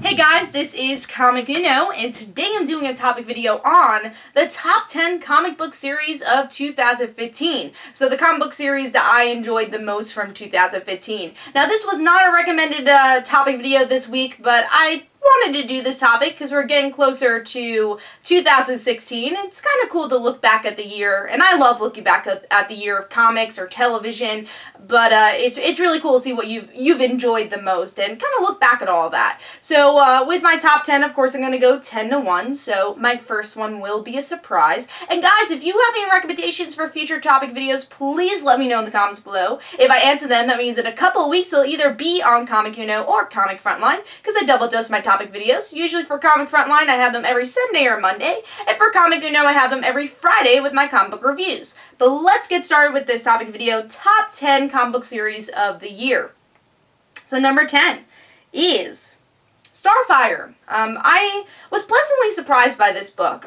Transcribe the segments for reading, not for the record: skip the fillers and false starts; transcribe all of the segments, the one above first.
Hey guys, this is Comic Uno, and today I'm doing a topic video on the top 10 comic book series of 2015. So the comic book series that I enjoyed the most from 2015. Now this was not a recommended topic video this week, but I wanted to do this topic because we're getting closer to 2016. It's kind of cool to look back at the year, and I love looking back at the year of comics or television, but it's really cool to see what you've enjoyed the most and kind of look back at all of that. So with my top 10, of course, I'm going to go 10 to 1, so my first one will be a surprise. And guys, if you have any recommendations for future topic videos, please let me know in the comments below. If I answer them, that means in a couple of weeks they'll either be on Comic Uno or Comic Frontline, because I double dose my topic videos. Usually for Comic Frontline, I have them every Sunday or Monday, and for Comic Uno, I have them every Friday with my comic book reviews. But let's get started with this topic video, top 10 comic book series of the year. So number 10 is Starfire. I was pleasantly surprised by this book.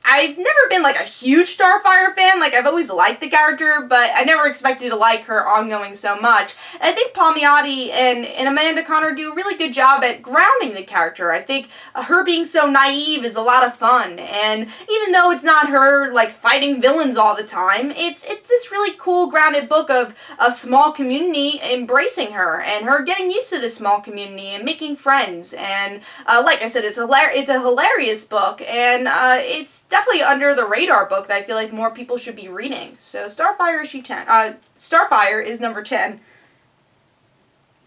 I've never been like a huge Starfire fan. Like, I've always liked the character, but I never expected to like her ongoing so much. And I think Palmiotti and Amanda Conner do a really good job at grounding the character. I think her being so naive is a lot of fun. And even though it's not her like fighting villains all the time, it's this really cool grounded book of a small community embracing her and her getting used to this small community and making friends. And like I said, it's a hilarious book, and it's definitely under the radar book that I feel like more people should be reading. So Starfire issue 10. Starfire is number 10.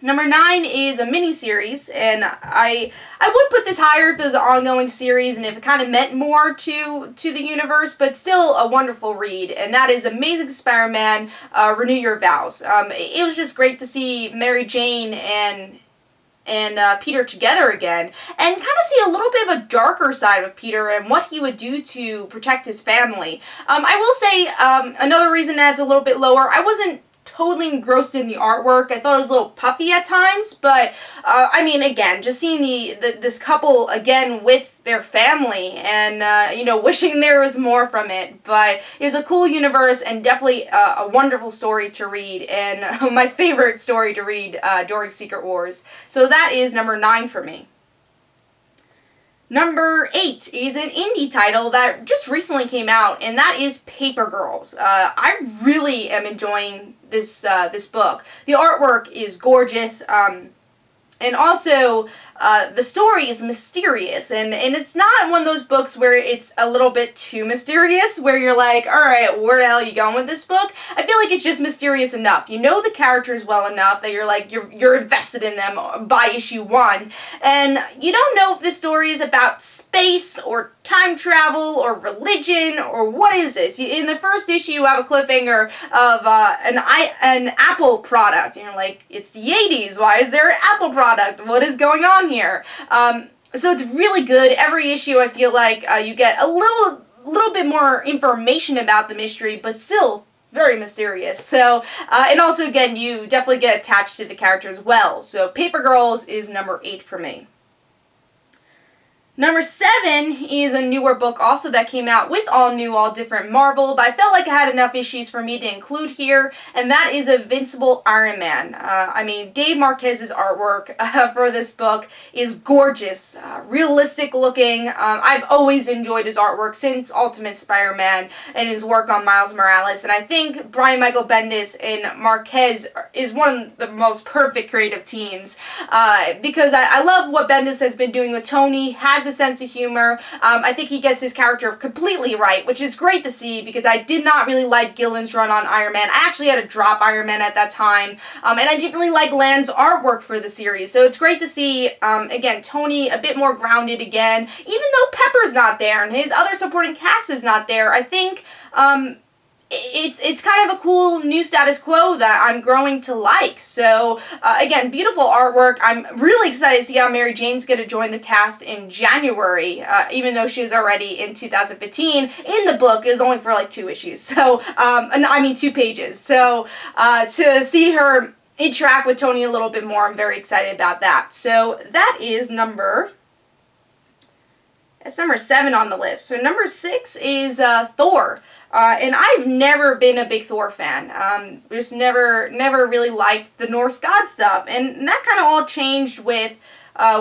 Number 9 is a miniseries, and I would put this higher if it was an ongoing series and if it kind of meant more to the universe, but still a wonderful read, and that is Amazing Spider-Man, Renew Your Vows. It was just great to see Mary Jane and Peter together again, and kind of see a little bit of a darker side of Peter and what he would do to protect his family. I will say, another reason that's a little bit lower, I wasn't totally engrossed in the artwork. I thought it was a little puffy at times, but I mean, again, just seeing this couple again with their family and you know, wishing there was more from it. But it was a cool universe and definitely a wonderful story to read, and my favorite story to read during Secret Wars. So that is number 9 for me. Number 8 is an indie title that just recently came out, and that is Paper Girls. I really am enjoying this book. The artwork is gorgeous, and also the story is mysterious, and it's not one of those books where it's a little bit too mysterious, where you're like, alright, where the hell are you going with this book? I feel like it's just mysterious enough. You know the characters well enough that you're like, you're invested in them by issue 1, and you don't know if this story is about space, or time travel, or religion, or what is this? In the first issue, you have a cliffhanger of an Apple product, and you're like, it's the 80s, why is there an Apple product? What is going on here? So it's really good. Every issue, I feel like you get a little bit more information about the mystery, but still very mysterious. So, and also again, you definitely get attached to the characters well. So Paper Girls is number 8 for me. Number 7 is a newer book also that came out with all new, all different Marvel, but I felt like I had enough issues for me to include here, and that is Invincible Iron Man. I mean, Dave Marquez's artwork for this book is gorgeous, realistic looking. I've always enjoyed his artwork since Ultimate Spider-Man and his work on Miles Morales, and I think Brian Michael Bendis and Marquez is one of the most perfect creative teams, because I love what Bendis has been doing with Tony. Has a sense of humor. I think he gets his character completely right, which is great to see, because I did not really like Gillen's run on Iron Man. I actually had to drop Iron Man at that time, and I didn't really like Land's artwork for the series, so it's great to see, again, Tony a bit more grounded again, even though Pepper's not there and his other supporting cast is not there. I think, it's kind of a cool new status quo that I'm growing to like. So, again, beautiful artwork. I'm really excited to see how Mary Jane's going to join the cast in January, even though she was already in 2015. In the book, it was only for like 2 issues. So, I mean 2 pages. So, to see her interact with Tony a little bit more, I'm very excited about that. So, that is number 7 on the list. So number 6 is Thor. And I've never been a big Thor fan. Just never really liked the Norse god stuff. And that kind of all changed with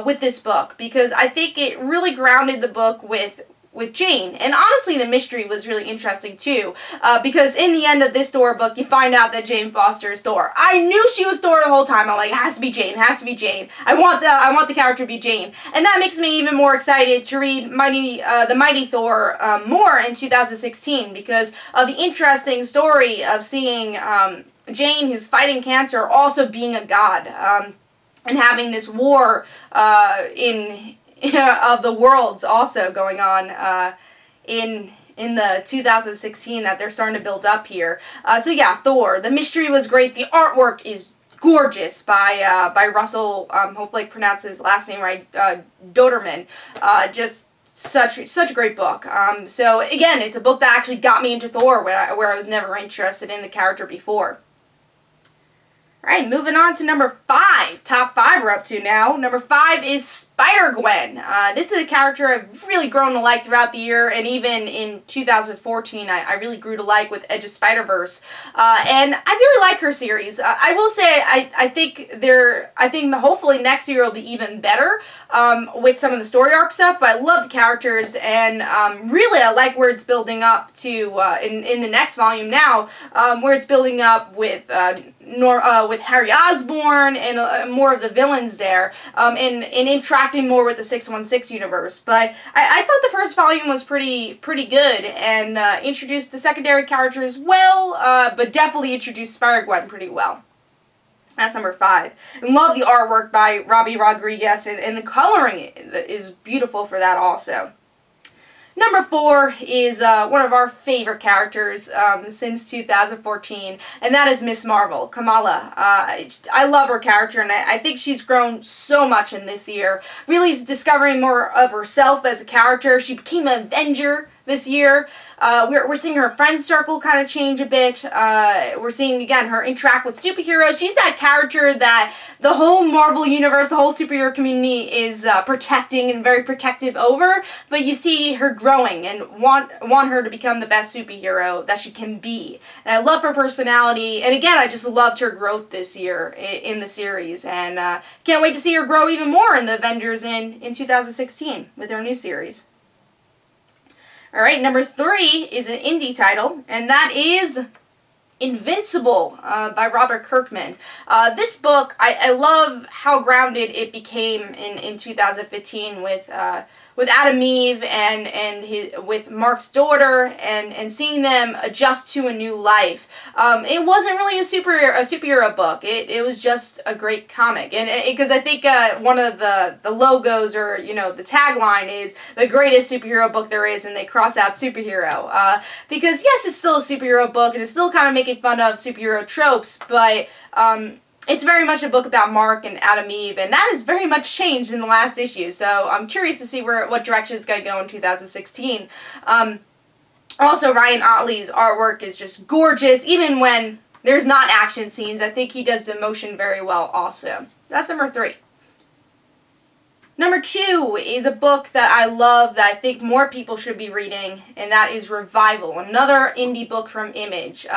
with this book, because I think it really grounded the book with Jane. And honestly, the mystery was really interesting too, because in the end of this Thor book, you find out that Jane Foster is Thor. I knew she was Thor the whole time. I'm like, it has to be Jane, it has to be Jane. I want the character to be Jane. And that makes me even more excited to read the Mighty Thor more in 2016, because of the interesting story of seeing Jane, who's fighting cancer, also being a god, and having this war of the worlds also going on in the 2016 that they're starting to build up here. So yeah, Thor. The mystery was great. The artwork is gorgeous by Russell. Hopefully I pronounced his last name right. Doderman. Just such a great book. So again, it's a book that actually got me into Thor, where I was never interested in the character before. Alright, moving on to number 5. Top 5 we're up to now. Number 5 is Spider-Gwen. This is a character I've really grown to like throughout the year, and even in 2014 I really grew to like with Edge of Spider-Verse. And I really like her series. I will say I think hopefully next year will be even better with some of the story arc stuff, but I love the characters, and really I like where it's building up to in the next volume now, where it's building up with Harry Osborn and more of the villains there, and interacting more with the 616 universe. But I thought the first volume was pretty good, and introduced the secondary characters well, but definitely introduced Spire Gwen pretty well. That's number 5. And love the artwork by Robbie Rodriguez, and the coloring is beautiful for that also. Number 4 is one of our favorite characters since 2014, and that is Miss Marvel, Kamala. I love her character, and I think she's grown so much in this year. Really is discovering more of herself as a character. She became an Avenger this year. We're seeing her friend circle kind of change a bit. We're seeing, again, her interact with superheroes. She's that character that the whole Marvel universe, the whole superhero community is protecting and very protective over, but you see her growing and want her to become the best superhero that she can be. And I love her personality, and again, I just loved her growth this year in the series, and can't wait to see her grow even more in the Avengers in 2016 with her new series. Alright, number 3 is an indie title, and that is Invincible by Robert Kirkman. This book, I love how grounded it became in 2015 with Adam Eve and with Mark's daughter, and seeing them adjust to a new life. It wasn't really a superhero book. It was just a great comic, and because I think one of the logos, or the tagline is the greatest superhero book there is, and they cross out superhero, because yes, it's still a superhero book, and it's still kind of making fun of superhero tropes, but it's very much a book about Mark and Adam Eve, and that has very much changed in the last issue, so I'm curious to see what direction it's going to go in 2016. Also, Ryan Ottley's artwork is just gorgeous, even when there's not action scenes. I think he does the motion very well also. That's number 3. Number 2 is a book that I love that I think more people should be reading, and that is Revival, another indie book from Image.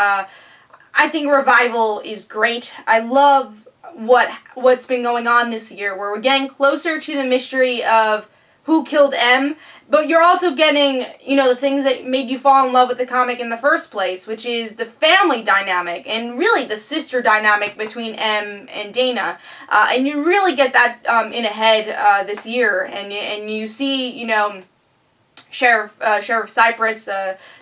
I think Revival is great. I love what's been going on this year, where we're getting closer to the mystery of who killed M, but you're also getting, the things that made you fall in love with the comic in the first place, which is the family dynamic, and really the sister dynamic between M and Dana. And you really get that in a head this year, and you see, Sheriff Cypress,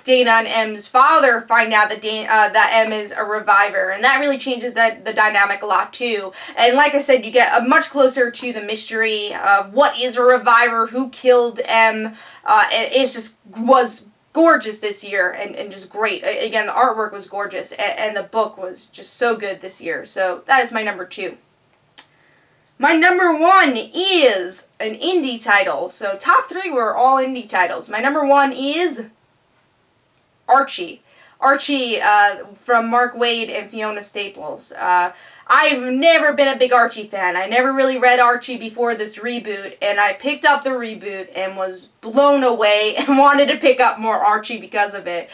Dana and M's father, find out that that M is a reviver, and that really changes the dynamic a lot too. And like I said, you get much closer to the mystery of what is a reviver, who killed M. It was gorgeous this year, and just great. Again, the artwork was gorgeous, and the book was just so good this year. So that is my number 2. My number 1 is an indie title. So top 3 were all indie titles. My number 1 is Archie. Archie from Mark Waid and Fiona Staples. I've never been a big Archie fan. I never really read Archie before this reboot, and I picked up the reboot and was blown away and wanted to pick up more Archie because of it.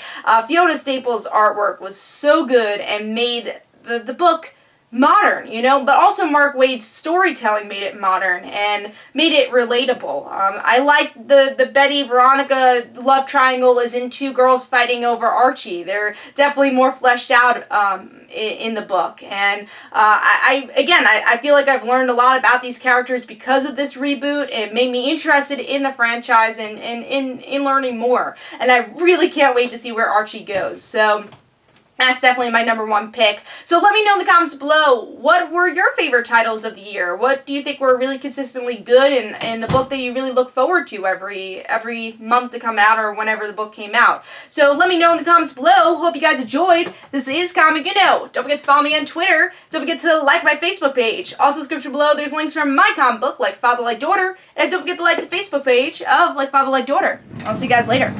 Fiona Staples' artwork was so good and made the book modern, you know, but also Mark Waid's storytelling made it modern and made it relatable. I like the Betty Veronica love triangle is in two girls fighting over Archie. They're definitely more fleshed out in the book, and I feel like I've learned a lot about these characters because of this reboot. It made me interested in the franchise and in learning more, and I really can't wait to see where Archie goes. So that's definitely my #1 pick. So let me know in the comments below, what were your favorite titles of the year? What do you think were really consistently good and the book that you really look forward to every month to come out or whenever the book came out? So let me know in the comments below. Hope you guys enjoyed. This is Comic You Know. Don't forget to follow me on Twitter. Don't forget to like my Facebook page. Also, description below, there's links from my comic book, Like Father Like Daughter. And don't forget to like the Facebook page of Like Father Like Daughter. I'll see you guys later.